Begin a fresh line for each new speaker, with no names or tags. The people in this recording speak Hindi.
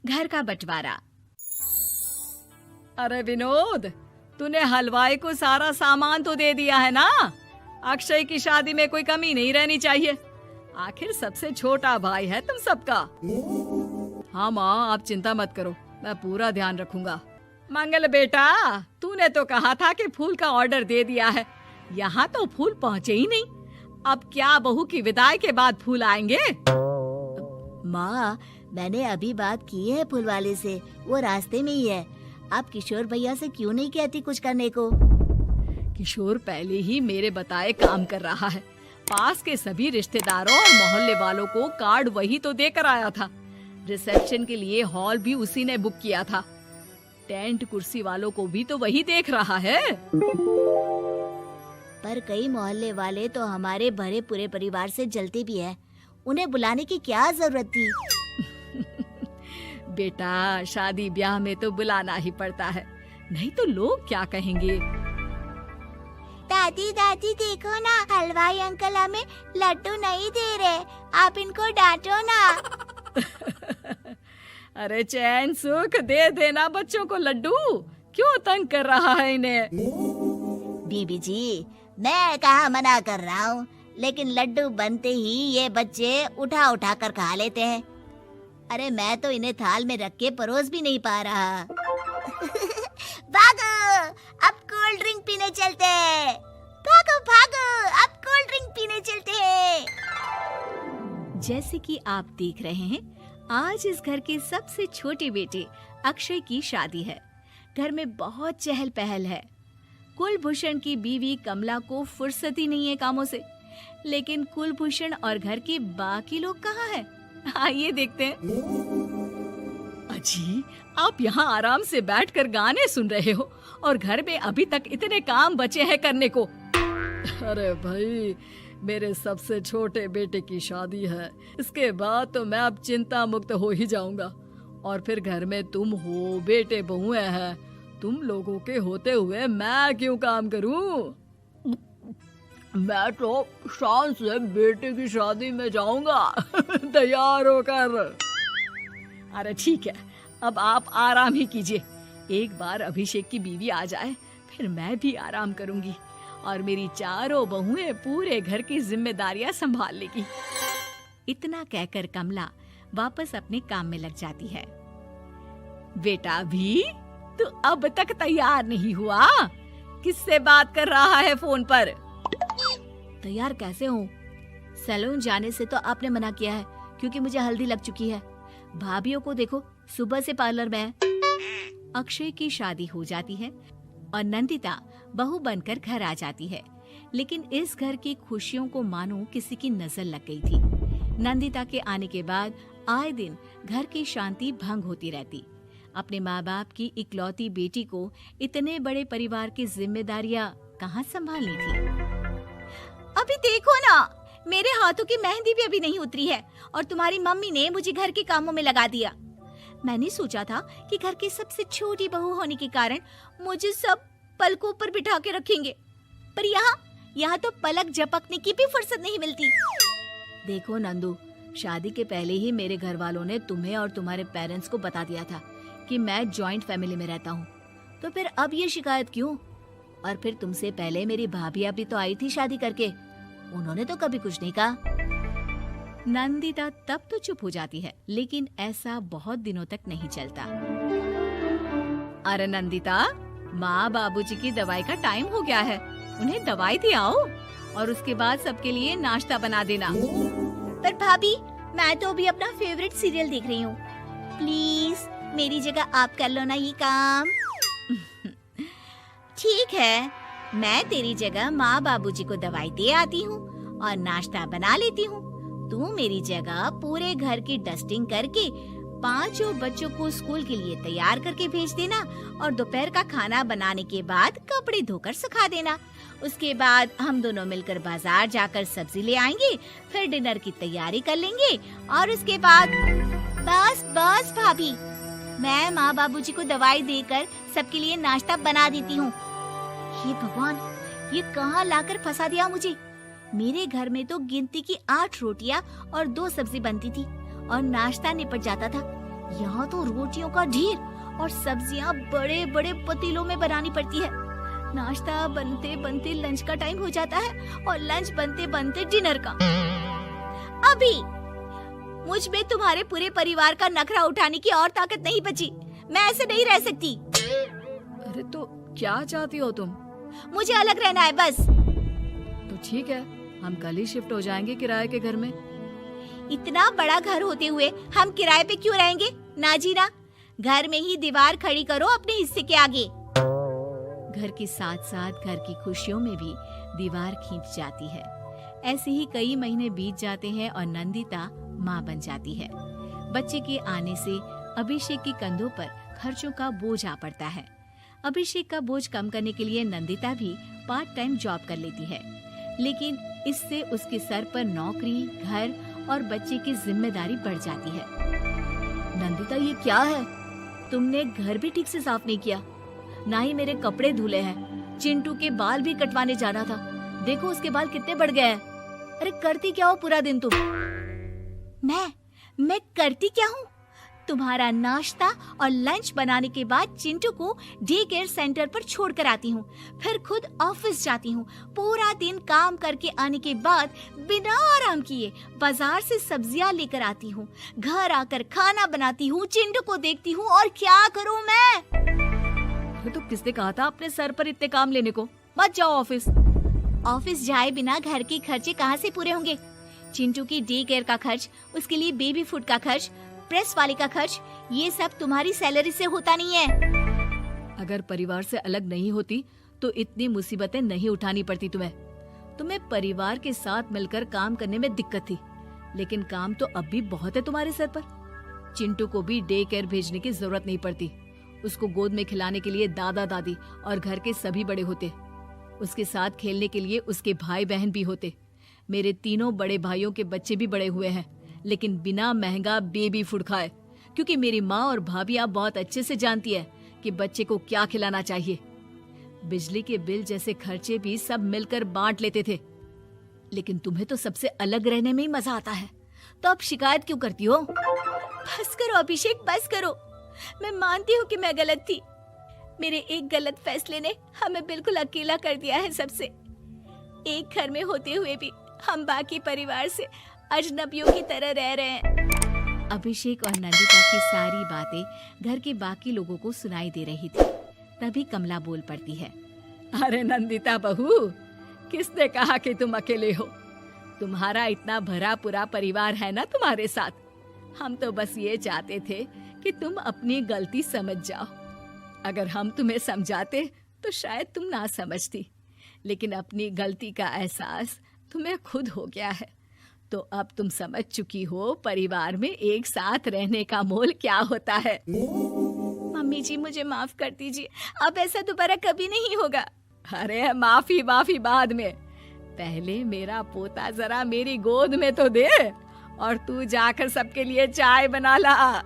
घर का बंटवारा। अरे विनोद, तूने हलवाई को सारा सामान तो दे दिया है ना? अक्षय की शादी में कोई कमी नहीं रहनी चाहिए। आखिर सबसे छोटा भाई है तुम सबका। हाँ माँ, आप चिंता मत करो, मैं पूरा ध्यान रखूंगा। मंगल बेटा, तूने तो कहा था कि फूल का ऑर्डर दे दिया है, यहाँ तो फूल पहुँचे ही नहीं। अब क्या बहू की विदाई के बाद फूल आएंगे?
माँ, मैंने अभी बात की है फूल वाले से, वो रास्ते में ही है। आप किशोर भैया से क्यों नहीं कहती कुछ करने को?
किशोर पहले ही मेरे बताए काम कर रहा है। पास के सभी रिश्तेदारों और मोहल्ले वालों को कार्ड वही तो देकर आया था। रिसेप्शन के लिए हॉल भी उसी ने बुक किया था। टेंट कुर्सी वालों को भी तो वही देख रहा है।
पर कई मोहल्ले वाले तो हमारे भरे पूरे परिवार से जलते भी हैं। उन्हें बुलाने की क्या जरूरत थी?
बेटा, शादी ब्याह में तो बुलाना ही पड़ता है, नहीं तो लोग क्या कहेंगे।
दादी दादी देखो ना, हलवाई अंकल हमें लड्डू नहीं दे रहे, आप इनको डांटो ना।
अरे चैन सुख दे देना बच्चों को लड्डू, क्यों तंग कर रहा है इन्हें?
बीबी जी, मैं कहाँ मना कर रहा हूँ, लेकिन लड्डू बनते ही ये बच्चे उठा उठा कर खा लेते हैं। अरे मैं तो इन्हें थाल में रख के परोस भी नहीं पा रहा। भागो, अब कोल्ड ड्रिंक पीने चलते हैं। भागो भागो, अब कोल्ड ड्रिंक पीने चलते हैं।
जैसे कि आप देख रहे हैं, आज इस घर के सबसे छोटे बेटे अक्षय की शादी है। घर में बहुत चहल पहल है। कुलभूषण की बीवी कमला को फुर्सत ही नहीं है कामों से, लेकिन कुलभूषण और घर के बाकी लोग कहाँ हैं? आइए देखते हैं। अजी, आप यहाँ आराम से बैठकर गाने सुन रहे हो और घर में अभी तक इतने काम बचे हैं करने को। अरे भाई, मेरे सबसे छोटे बेटे की शादी है, इसके बाद तो मैं अब चिंता मुक्त हो ही जाऊंगा। और फिर घर में तुम हो, बेटे बहुएं हैं, तुम लोगों के होते हुए मैं क्यों काम करूं? मैं तो शान से बेटे की शादी में जाऊंगा तैयार होकर। अरे ठीक है, अब आप आराम ही कीजिए। एक बार अभिषेक की बीवी आ जाए, फिर मैं भी आराम करूंगी और मेरी चारों बहुएं पूरे घर की जिम्मेदारियां संभाल लेगी। इतना कहकर कमला वापस अपने काम में लग जाती है। बेटा भी, तू अब तक तैयार नहीं हुआ? किससे बात कर रहा है फोन पर?
तैयार कैसे हूँ? सैलून जाने से तो आपने मना किया है, क्योंकि मुझे हल्दी लग चुकी है। भाभीयों को देखो, सुबह से पार्लर में है।
अक्षय की शादी हो जाती है और नंदिता बहू बनकर घर आ जाती है, लेकिन इस घर की खुशियों को मानो किसी की नजर लग गई थी। नंदिता के आने के बाद आए दिन घर की शांति भंग होती रहती। अपने माँ बाप की इकलौती बेटी को इतने बड़े परिवार की जिम्मेदारियां कहाँ संभालनी थी?
अभी देखो ना, मेरे हाथों की मेहंदी भी अभी नहीं उतरी है और तुम्हारी मम्मी ने मुझे घर के कामों में लगा दिया। मैंने सोचा था कि घर की सबसे छोटी बहू होने के कारण मुझे सब पलकों पर बिठा के रखेंगे, पर यहाँ तो पलक झपकने की भी फुर्सत नहीं मिलती।
देखो नंदू, शादी के पहले ही मेरे घर वालों ने तुम्हें और तुम्हारे पेरेंट्स को बता दिया था कि मैं जॉइंट फैमिली में रहता हूँ, तो फिर अब ये शिकायत क्यों? और फिर तुमसे पहले मेरी भाभी भी तो आई थी शादी करके, उन्होंने तो कभी कुछ नहीं कहा। नंदिता तब तो चुप हो जाती है, लेकिन ऐसा बहुत दिनों तक नहीं चलता। अरे नंदिता, माँ बाबूजी की दवाई का टाइम हो गया है, उन्हें दवाई दी आओ और उसके बाद सबके लिए नाश्ता बना देना।
पर भाभी, मैं तो अभी अपना फेवरेट सीरियल देख रही हूँ, प्लीज मेरी जगह आप कर लो ना ये काम। ठीक है, मैं तेरी जगह माँ बाबूजी को दवाई दे आती हूँ और नाश्ता बना लेती हूँ। तू मेरी जगह पूरे घर की डस्टिंग करके 5 बच्चों को स्कूल के लिए तैयार करके भेज देना और दोपहर का खाना बनाने के बाद कपड़े धोकर सुखा देना। उसके बाद हम दोनों मिलकर बाजार जाकर सब्जी ले आएंगे, फिर डिनर की तैयारी कर लेंगे और उसके बाद बस भाभी, मैं माँ बाबूजी को दवाई देकर सबके लिए नाश्ता बना देती हूँ। हे भगवान, ये कहाँ लाकर फंसा दिया मुझे। मेरे घर में तो गिनती की 8 रोटियाँ और 2 सब्जी बनती थी और नाश्ता निपट जाता था, यहाँ तो रोटियों का ढेर और सब्जियाँ बड़े बड़े पतीलों में बनानी पड़ती है। नाश्ता बनते बनते लंच का टाइम हो जाता है और लंच बनते बनते डिनर का। अभी मुझ में तुम्हारे पूरे परिवार का नखरा उठाने की और ताकत नहीं बची। मैं ऐसे नहीं रह सकती।
अरे तो क्या चाहती हो तुम?
मुझे अलग रहना है बस।
तो ठीक है, हम कल ही शिफ्ट हो जाएंगे किराए के घर में।
इतना बड़ा घर होते हुए हम किराए पे क्यों रहेंगे? ना जी ना, घर में ही दीवार खड़ी करो अपने हिस्से के आगे। घर के साथ साथ घर की खुशियों में भी दीवार खींच जाती है। ऐसे ही कई महीने बीत जाते हैं और नंदिता माँ बन जाती है। बच्चे के आने से अभिषेक के कंधों पर खर्चों का बोझ आ पड़ता है। अभिषेक का बोझ कम करने के लिए नंदिता भी पार्ट टाइम जॉब कर लेती है, लेकिन इससे उसके सर पर नौकरी, घर और बच्चे की जिम्मेदारी बढ़ जाती है।
नंदिता, ये क्या है? तुमने घर भी ठीक से साफ नहीं किया, ना ही मेरे कपड़े धुले हैं। चिंटू के बाल भी कटवाने जाना था, देखो उसके बाल कितने बढ़ गए हैं। अरे करती क्या हो पूरा दिन तुम?
मैं करती क्या हूँ? तुम्हारा नाश्ता और लंच बनाने के बाद चिंटू को डे केयर सेंटर पर छोड़ कर आती हूँ, फिर खुद ऑफिस जाती हूँ। पूरा दिन काम करके आने के बाद बिना आराम किए बाजार से सब्जियाँ लेकर आती हूँ, घर आकर खाना बनाती हूँ, चिंटू को देखती हूँ और क्या करूँ मैं?
तो किसने कहा था अपने सर पर इतने काम लेने को? मत जाओ ऑफिस।
ऑफिस जाए बिना घर के खर्चे कहाँ से पूरे होंगे? चिंटू की डे केयर का खर्च, उसके लिए बेबी फूड का खर्च, प्रेस वाले का खर्च, ये सब तुम्हारी सैलरी से होता नहीं है।
अगर परिवार से अलग नहीं होती तो इतनी मुसीबतें नहीं उठानी पड़ती तुम्हें परिवार के साथ मिलकर काम करने में दिक्कत थी, लेकिन काम तो अब भी बहुत है तुम्हारे सर पर। चिंटू को भी डे केयर भेजने की जरूरत नहीं पड़ती। उसको गोद में खिलाने के लिए दादा दादी और घर के सभी बड़े होते। उसके साथ खेलने के लिए उसके भाई बहन भी होते। मेरे तीनों बड़े भाइयों के बच्चे भी बड़े हुए हैं, लेकिन बिना महंगा बेबी फूड खाए, क्योंकि मेरी माँ और भाभियाँ बहुत अच्छे से जानती है कि बच्चे को क्या खिलाना चाहिए। बिजली के बिल जैसे खर्चे भी सब मिलकर बांट लेते थे, लेकिन तुम्हें तो सबसे अलग रहने में ही मजा आता है, तो अब शिकायत क्यों करती हो?
बस करो अभिषेक, बस करो। मैं मानती हूँ कि मैं गलत थी। मेरे एक गलत फैसले ने हमें बिल्कुल अकेला कर दिया है सबसे। एक घर में होते हुए भी हम बाकी परिवार से अजनबियों की तरह रह रहे हैं।
अभिषेक और नंदिता की सारी बातें घर के बाकी लोगों को सुनाई दे रही थी। तभी कमला बोल पड़ती है।
अरे नंदिता बहू, किसने कहा कि तुम अकेले हो? तुम्हारा इतना भरा पूरा परिवार है ना तुम्हारे साथ। हम तो बस ये चाहते थे कि तुम अपनी गलती समझ जाओ। अगर हम तुम्हें समझाते तो शायद तुम ना समझती, लेकिन अपनी गलती का एहसास तुम्हें खुद हो गया है, तो अब तुम समझ चुकी हो परिवार में एक साथ रहने का मोल क्या होता है।
मम्मी जी, मुझे माफ कर दीजिए, अब ऐसा दोबारा कभी नहीं होगा।
अरे माफी बाद में, पहले मेरा पोता जरा मेरी गोद में तो दे, और तू जाकर सबके लिए चाय बना ला।